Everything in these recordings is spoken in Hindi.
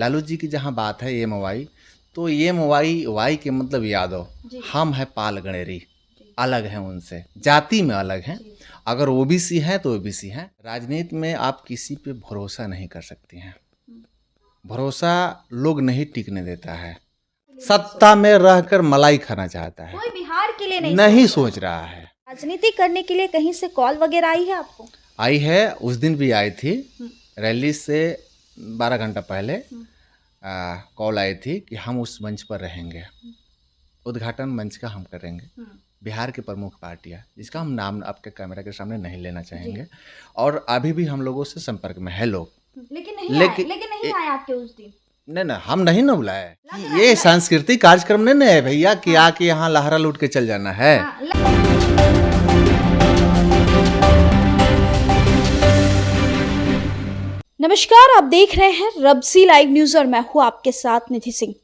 लालू जी की जहाँ बात है एम वाई, तो एम वाई वाई के मतलब यादव, हम है पाल गणेरी, अलग हैं उनसे, जाति में अलग हैं। अगर ओबीसी हैं तो ओबीसी हैं। राजनीति में आप किसी पे भरोसा नहीं कर सकती हैं। भरोसा लोग नहीं टिकने देता है। सत्ता में रहकर मलाई खाना चाहता है, कोई बिहार के लिए नहीं सोच रहा है। राजनीति करने के लिए कहीं से कॉल वगैरह आई है आपको? आई है, उस दिन भी आई थी। रैली से 12 घंटा पहले कॉल आई थी कि हम उस मंच पर रहेंगे, उद्घाटन मंच का हम करेंगे। बिहार की प्रमुख पार्टियां, जिसका हम नाम आपके कैमरा के सामने नहीं लेना चाहेंगे, और अभी भी हम लोगों से संपर्क में है लोग, लेकिन नहीं आए आपके उस दिन। नहीं, हम नहीं ना बुलाए। ये सांस्कृतिक कार्यक्रम नहीं है भैया कि आके यहाँ लहरा लूट के चल जाना है। नमस्कार, आप देख रहे हैं रबसी लाइव न्यूज और मैं हूं आपके साथ निधि सिंह।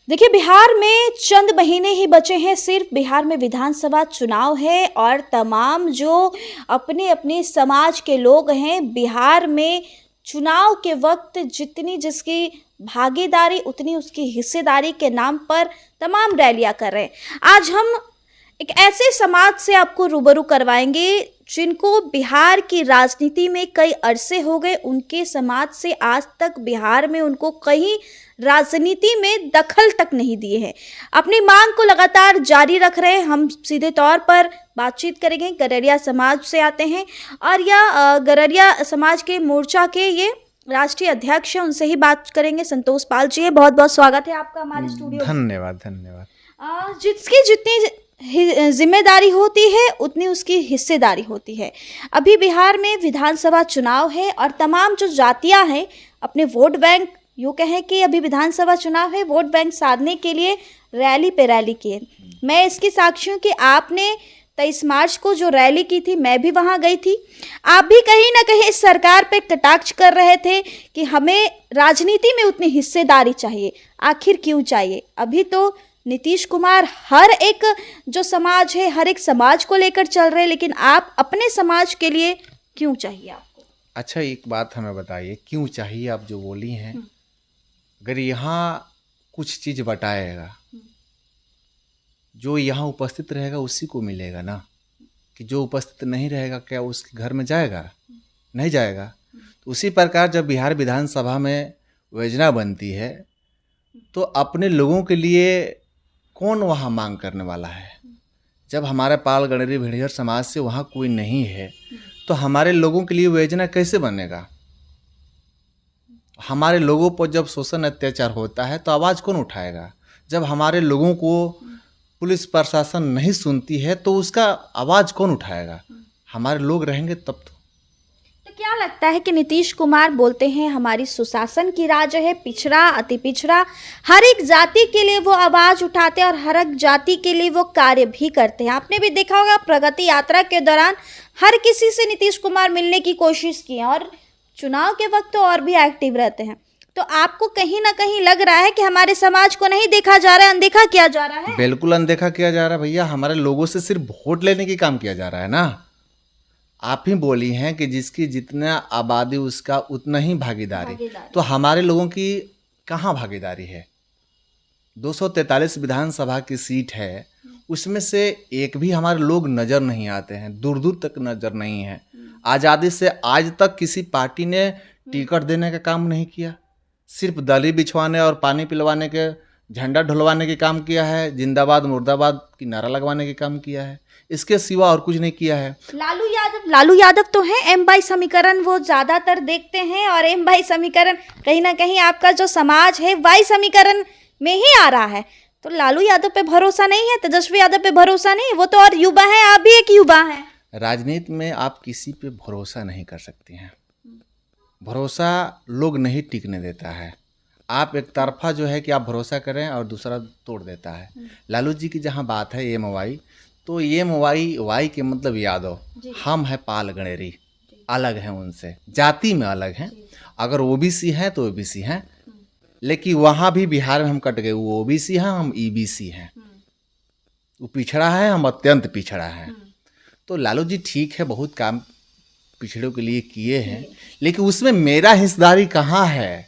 देखिए, बिहार में चंद महीने ही बचे हैं, सिर्फ बिहार में विधानसभा चुनाव है और तमाम जो अपने अपने समाज के लोग हैं, बिहार में चुनाव के वक्त जितनी जिसकी भागीदारी उतनी उसकी हिस्सेदारी के नाम पर तमाम रैलियां कर रहे हैं। आज हम एक ऐसे समाज से आपको रूबरू करवाएंगे जिनको बिहार की राजनीति में कई अरसे हो गए। उनके समाज से आज तक बिहार में उनको कहीं राजनीति में दखल तक नहीं दिए हैं, अपनी मांग को लगातार जारी रख रहे हैं। हम सीधे तौर पर बातचीत करेंगे। गररिया समाज से आते हैं और या गररिया समाज के मोर्चा के ये राष्ट्रीय अध्यक्ष हैं, उनसे ही बात करेंगे। संतोष पाल जी है, बहुत बहुत स्वागत है आपका हमारे स्टूडियो। धन्यवाद धन्यवाद। जिसकी जितनी जिम्मेदारी होती है उतनी उसकी हिस्सेदारी होती है। अभी बिहार में विधानसभा चुनाव है और तमाम जो जातियां हैं अपने वोट बैंक, यूँ कहें कि अभी विधानसभा चुनाव है, वोट बैंक साधने के लिए रैली पे रैली किए। मैं इसकी साक्षी हूँ कि आपने 23 मार्च को जो रैली की थी, मैं भी वहाँ गई थी। आप भी कहीं ना कहीं इस सरकार पे कटाक्ष कर रहे थे कि हमें राजनीति में उतनी हिस्सेदारी चाहिए। आखिर क्यों चाहिए? अभी तो नीतीश कुमार हर एक जो समाज है, हर एक समाज को लेकर चल रहे हैं, लेकिन आप अपने समाज के लिए क्यों चाहिए आपको? अच्छा, एक बात हमें बताइए, क्यों चाहिए आप जो बोली हैं, अगर यहाँ कुछ चीज़ बटाएगा, जो यहाँ उपस्थित रहेगा उसी को मिलेगा ना, कि जो उपस्थित नहीं रहेगा क्या उसके घर में जाएगा? नहीं जाएगा। तो उसी प्रकार जब बिहार विधानसभा में योजना बनती है तो अपने लोगों के लिए कौन वहाँ मांग करने वाला है? जब हमारे पाल गणेरी भेड़ियर समाज से वहाँ कोई नहीं है तो हमारे लोगों के लिए योजना कैसे बनेगा? हमारे लोगों पर जब शोषण अत्याचार होता है तो आवाज़ कौन उठाएगा? जब हमारे लोगों को पुलिस प्रशासन नहीं सुनती है तो उसका आवाज़ कौन उठाएगा? हमारे लोग रहेंगे तब तो क्या लगता है कि नीतीश कुमार बोलते हैं हमारी सुशासन की राज है, पिछड़ा अति पिछड़ा, हर एक जाति के लिए वो आवाज़ उठाते हैं और हर एक जाति के लिए वो कार्य भी करते हैं। आपने भी देखा होगा प्रगति यात्रा के दौरान हर किसी से नीतीश कुमार मिलने की कोशिश की है और चुनाव के वक्त तो और भी एक्टिव रहते हैं। तो आपको कहीं ना कहीं लग रहा है कि हमारे समाज को नहीं देखा जा रहा है, अनदेखा किया जा रहा है? बिल्कुल अनदेखा किया जा रहा है भैया। हमारे लोगों से सिर्फ वोट लेने की काम किया जा रहा है ना। आप ही बोली हैं कि जिसकी जितना आबादी उसका उतना ही भागीदारी। तो हमारे लोगों की कहाँ भागीदारी है? 243 विधानसभा की सीट है, उसमें से एक भी हमारे लोग नज़र नहीं आते हैं, दूर दूर तक नज़र नहीं है। आज़ादी से आज तक किसी पार्टी ने टिकट देने का काम नहीं किया, सिर्फ दली बिछवाने और पानी पिलवाने के, झंडा ढुलवाने के काम किया है, जिंदाबाद मुर्दाबाद की नारा लगवाने के काम किया है, इसके सिवा और कुछ नहीं किया है। लालू यादव तो है एम बाई समीकरण वो ज्यादातर देखते हैं और एम बाई समीकरण कहीं ना कहीं आपका जो समाज है वाई समीकरण में ही आ रहा है। तो लालू यादव पे भरोसा नहीं है, तेजस्वी यादव पे भरोसा नहीं है, वो तो और युवा है, आप भी एक युवा है। राजनीति में आप किसी पे भरोसा नहीं कर सकती हैं। भरोसा लोग नहीं टिकने देता है। आप एक तरफा जो है कि आप भरोसा करें और दूसरा तोड़ देता है। लालू जी की जहाँ बात है एम वाई, तो एम वाई वाई के मतलब यादव, हम है पाल गणेरी, अलग हैं उनसे, जाति में अलग हैं। अगर ओबीसी हैं तो ओबीसी हैं, लेकिन वहाँ भी बिहार में हम कट गए। वो ओबीसी हैं, हम ईबीसी हैं। वो पिछड़ा है, हम अत्यंत पिछड़ा हैं। तो लालू जी ठीक है, बहुत काम पिछड़ों के लिए किए हैं, लेकिन उसमें मेरा हिस्सेदारी कहाँ है?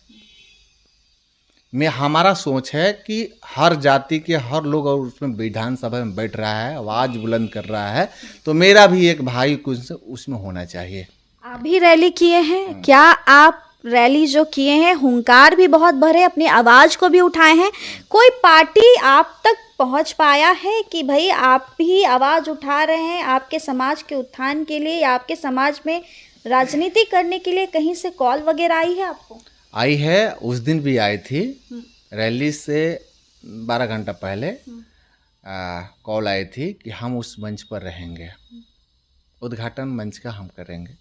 हमारा सोच है कि हर जाति के हर लोग और उसमें विधानसभा में बैठ रहा है, आवाज़ बुलंद कर रहा है, तो मेरा भी एक भाई कुछ उसमें होना चाहिए। आप भी रैली किए हैं, क्या आप रैली जो किए हैं हुंकार भी बहुत भरे, अपनी आवाज को भी उठाए हैं, कोई पार्टी आप तक पहुंच पाया है कि भाई आप भी आवाज उठा रहे हैं आपके समाज के उत्थान के लिए या आपके समाज में राजनीति करने के लिए, कहीं से कॉल वगैरह आई है आपको? आई है, उस दिन भी आई थी। रैली से 12 घंटा पहले कॉल आई थी कि हम उस मंच पर रहेंगे, उद्घाटन मंच का हम करेंगे।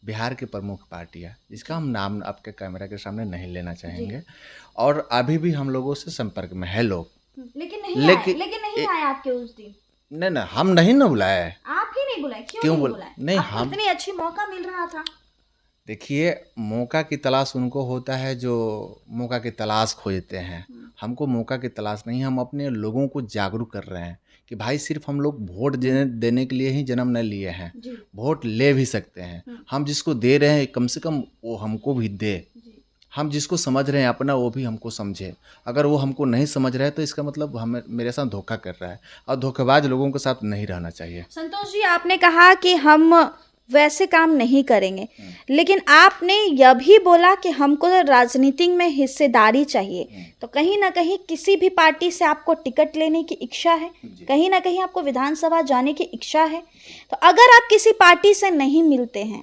बिहार की प्रमुख पार्टियां, जिसका हम नाम आपके कैमरा के सामने नहीं लेना चाहेंगे, और अभी भी हम लोगों से संपर्क में है लोग, लेकिन नहीं आए आपके उस दिन। नहीं, हम नहीं ना बुलाए। आप ही नहीं बुलाए? क्यों नहीं बुलाए? नहीं, हम इतनी अच्छी मौका मिल रहा था। देखिए, मौका की तलाश उनको होता है जो मौका की तलाश खोजते हैं। हमको मौका की तलाश नहीं, हम अपने लोगों को जागरूक कर रहे हैं कि भाई सिर्फ हम लोग वोट देने के लिए ही जन्म न लिए हैं, वोट ले भी सकते हैं। हम जिसको दे रहे हैं कम से कम वो हमको भी दे, हम जिसको समझ रहे हैं अपना वो भी हमको समझे। अगर वो हमको नहीं समझ रहा है तो इसका मतलब हम मेरे साथ धोखा कर रहा है, और धोखेबाज लोगों के साथ नहीं रहना चाहिए। संतोष जी, आपने कहा कि हम वैसे काम नहीं करेंगे, लेकिन आपने यह भी बोला कि हमको राजनीति में हिस्सेदारी चाहिए, तो कहीं ना कहीं किसी भी पार्टी से आपको टिकट लेने की इच्छा है, कहीं ना कहीं आपको विधानसभा जाने की इच्छा है। तो अगर आप किसी पार्टी से नहीं मिलते हैं,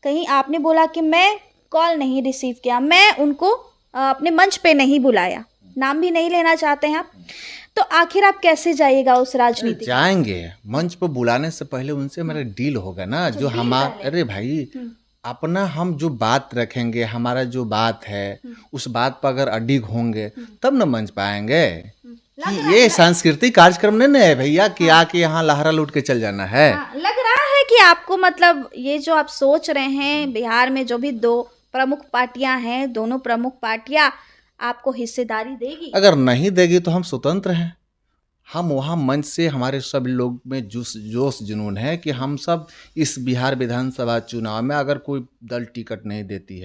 कहीं आपने बोला कि मैं कॉल नहीं रिसीव किया, मैं उनको अपने मंच पे नहीं बुलाया, नाम भी नहीं लेना चाहते हैं आप, तो आखिर आप कैसे जाइएगा उस राजनीति? जाएंगे, मंच पर बुलाने से पहले उनसे मेरा डील होगा ना, जो हमारा, अरे भाई अपना हम जो बात रखेंगे, हमारा जो बात है उस बात पर अगर अडिग होंगे तब ना मंच पाएंगे। ये सांस्कृतिक कार्यक्रम नहीं है भैया कि आके यहाँ लहरा लूट के चल जाना है। लग रहा है कि आपको मतलब ये जो आप सोच रहे हैं, बिहार में जो भी दो प्रमुख पार्टियां हैं, दोनों प्रमुख पार्टियां आपको हिस्सेदारी देगी? अगर नहीं देगी तो हम स्वतंत्र हैं। हम वहाँ मंच से, हमारे सब लोग में जोश जुनून है कि हम सब इस बिहार विधानसभा चुनाव में अगर कोई दल टिकट नहीं देती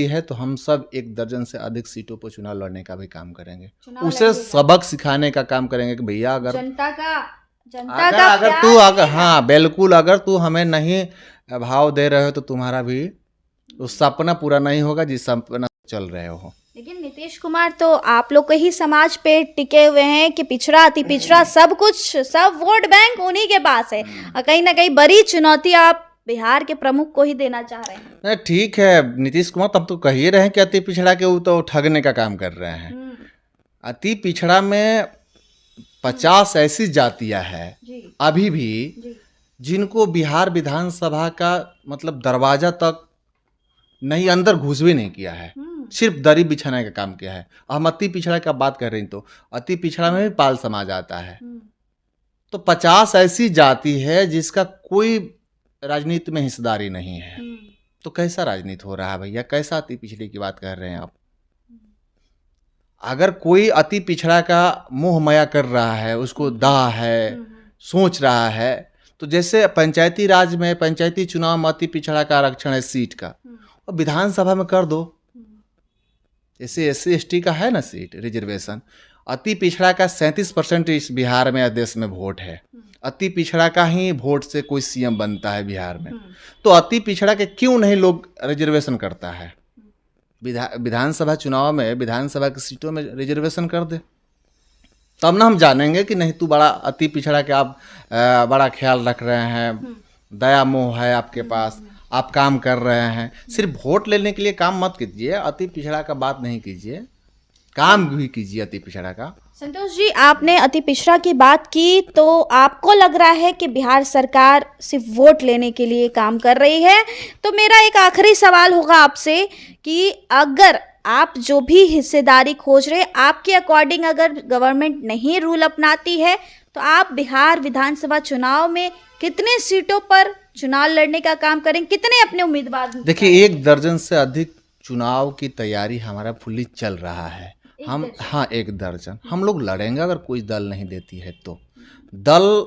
है तो हम सब 1 दर्जन से अधिक सीटों पर चुनाव लड़ने का भी काम करेंगे, उसे सबक सिखाने का काम करेंगे कि भैया अगर जनता का अगर तू हाँ बिल्कुल, अगर तू हमें नहीं भाव दे रहे हो तो तुम्हारा भी उस सपना पूरा नहीं होगा जिस सपना चल रहे हो। लेकिन नीतीश कुमार तो आप लोग के ही समाज पे टिके हुए हैं कि पिछड़ा अति पिछड़ा सब कुछ, सब वोट बैंक उन्हीं के पास है, और कहीं ना कहीं बड़ी चुनौती आप बिहार के प्रमुख को ही देना चाह रहे हैं। ठीक है नीतीश कुमार, तब तो कह ही रहे हैं कि अति पिछड़ा के वो तो ठगने का काम कर रहे हैं। अति पिछड़ा में 50 ऐसी जातियां हैं अभी भी जिनको बिहार विधानसभा का मतलब दरवाजा तक नहीं, अंदर घुस भी नहीं किया है, सिर्फ दरी बिछाने का काम किया है। हम अति पिछड़ा का बात कर रहे हैं तो अति पिछड़ा में भी पाल समाज आता है। तो 50 ऐसी जाति है जिसका कोई राजनीति में हिस्सेदारी नहीं है, तो कैसा राजनीति हो रहा है भैया? कैसा अति पिछड़े की बात कर रहे हैं आप? अगर कोई अति पिछड़ा का मोह माया कर रहा है, उसको दाह है, सोच रहा है, तो जैसे पंचायती राज में, पंचायती चुनाव में अति पिछड़ा का आरक्षण है सीट का, और विधानसभा में कर दो। जैसे SC ST का है ना सीट रिजर्वेशन, अति पिछड़ा का 37% इस बिहार में, देश में वोट है। अति पिछड़ा का ही वोट से कोई CM बनता है बिहार में, तो अति पिछड़ा के क्यों नहीं लोग रिजर्वेशन करता है? विधानसभा चुनाव में, विधानसभा की सीटों में रिजर्वेशन कर दे, तब ना हम जानेंगे कि नहीं तू बड़ा अति पिछड़ा के आप बड़ा ख्याल रख रहे हैं, दया मोह है आपके पास, आप काम कर रहे हैं। सिर्फ वोट लेने के लिए काम मत कीजिए, अति पिछड़ा का बात नहीं कीजिए, काम भी कीजिए अति पिछड़ा का। संतोष जी, आपने अति पिछड़ा की बात की, तो आपको लग रहा है कि बिहार सरकार सिर्फ वोट लेने के लिए काम कर रही है। तो मेरा एक आखिरी सवाल होगा आपसे कि अगर आप जो भी हिस्सेदारी खोज रहे, आपके अकॉर्डिंग अगर गवर्नमेंट नहीं रूल अपनाती है, तो आप बिहार विधानसभा चुनाव में कितने सीटों पर चुनाव लड़ने का काम करें, कितने अपने उम्मीदवार? देखिए 1 दर्जन से अधिक चुनाव की तैयारी हमारा फुल्ली चल रहा है। हम 1 दर्जन हम लोग लड़ेंगे, अगर कोई दल नहीं देती है तो दल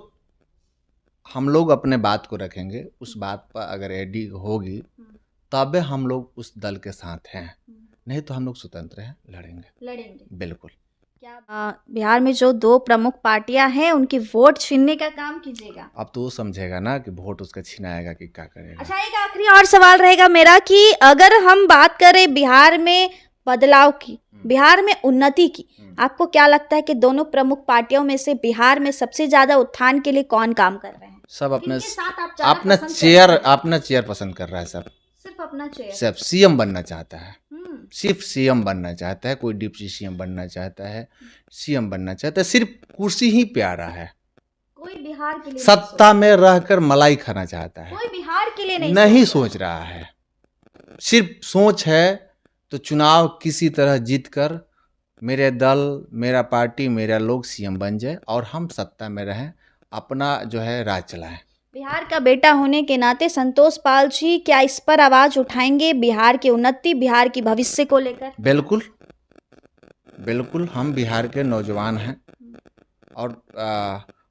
हम लोग अपने बात को रखेंगे, उस बात पर अगर एडी होगी तब हम लोग उस दल के साथ हैं। नहीं तो हम लोग स्वतंत्र हैं, लड़ेंगे बिल्कुल। क्या बिहार में जो 2 प्रमुख पार्टियां हैं उनकी वोट छीनने का काम कीजिएगा? अब तो वो समझेगा ना कि वोट उसका छीनाएगा कि क्या करेगा। अच्छा, एक आखिरी और सवाल रहेगा मेरा कि अगर हम बात करें बिहार में बदलाव की, बिहार में उन्नति की, आपको क्या लगता है कि दोनों प्रमुख पार्टियों में से बिहार में सबसे ज्यादा उत्थान के लिए कौन काम कर रहे हैं? सब अपने किसके साथ आप ज्यादा अपना पसंद चेयर करते हैं? अपना चेयर पसंद कर रहा है। सब सिर्फ अपना चेयर। सब सीएम बनना चाहता है, हम्म, सिर्फ सीएम बनना चाहता है। कोई डिप्टी सीएम बनना चाहता है, सीएम बनना चाहता है। सिर्फ कुर्सी ही प्यारा है, कोई बिहार के लिए सत्ता में रहकर मलाई खाना चाहता है, कोई बिहार के लिए नहीं सोच रहा है। सिर्फ सोच है तो चुनाव किसी तरह जीत कर मेरे दल, मेरा पार्टी, मेरा लोग सीएम बन जाए और हम सत्ता में रहें, अपना जो है राज चलाएं। बिहार का बेटा होने के नाते संतोष पाल जी क्या इस पर आवाज उठाएंगे, बिहार की उन्नति, बिहार की भविष्य को लेकर? बिल्कुल बिल्कुल, हम बिहार के नौजवान हैं और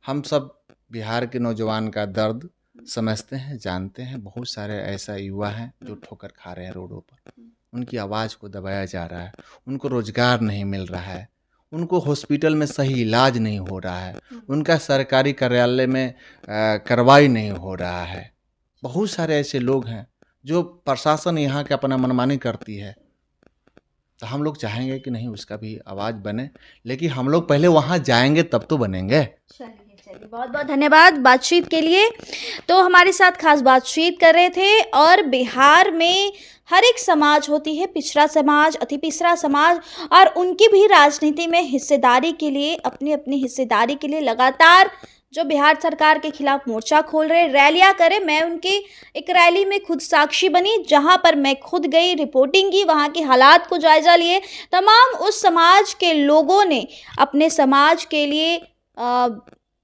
हम सब बिहार के नौजवान का दर्द समझते हैं, जानते हैं। बहुत सारे ऐसा युवा हैं जो ठोकर खा रहे हैं रोडों पर, उनकी आवाज़ को दबाया जा रहा है, उनको रोजगार नहीं मिल रहा है, उनको हॉस्पिटल में सही इलाज नहीं हो रहा है, उनका सरकारी कार्यालय में कार्रवाई नहीं हो रहा है। बहुत सारे ऐसे लोग हैं जो प्रशासन यहाँ के अपना मनमानी करती है। तो हम लोग चाहेंगे कि नहीं, उसका भी आवाज़ बने, लेकिन हम लोग पहले वहाँ जाएंगे तब तो बनेंगे। चलिए बहुत बहुत धन्यवाद बातचीत के लिए। तो हमारे साथ खास बातचीत कर रहे थे। और बिहार में हर एक समाज होती है, पिछड़ा समाज, अति पिछड़ा समाज, और उनकी भी राजनीति में हिस्सेदारी के लिए, अपनी अपनी हिस्सेदारी के लिए लगातार जो बिहार सरकार के खिलाफ मोर्चा खोल रहे, रैलियां करे। मैं उनकी एक रैली में खुद साक्षी बनी, जहां पर मैं खुद गई, रिपोर्टिंग की, वहां के हालात को जायजा लिए। तमाम उस समाज के लोगों ने अपने समाज के लिए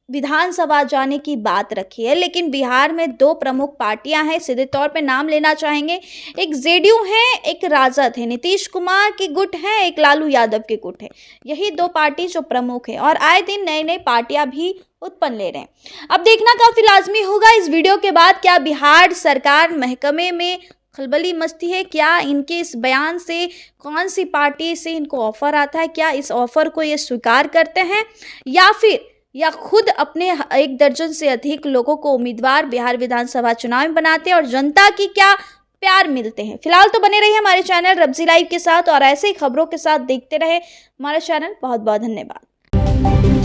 विधानसभा जाने की बात रखी है। लेकिन बिहार में 2 प्रमुख पार्टियां हैं, सीधे तौर पे नाम लेना चाहेंगे। एक जेडीयू है, एक राजद है, नीतीश कुमार की गुट है, एक लालू यादव की गुट है। यही 2 पार्टी जो प्रमुख है, और आए दिन नई नई पार्टियां भी उत्पन्न ले रहे हैं। अब देखना काफी लाजमी होगा इस वीडियो के बाद, क्या बिहार सरकार महकमे में खलबली मचती है? क्या इनके इस बयान से कौन सी पार्टी से इनको ऑफर आता है? क्या इस ऑफर को ये स्वीकार करते हैं, या खुद अपने 1 दर्जन से अधिक लोगों को उम्मीदवार बिहार विधानसभा चुनाव में बनाते हैं, और जनता की क्या प्यार मिलते हैं? फिलहाल तो बने रहिए हमारे चैनल रब्जी लाइव के साथ, और ऐसे ही खबरों के साथ देखते रहे हमारा चैनल। बहुत बहुत धन्यवाद।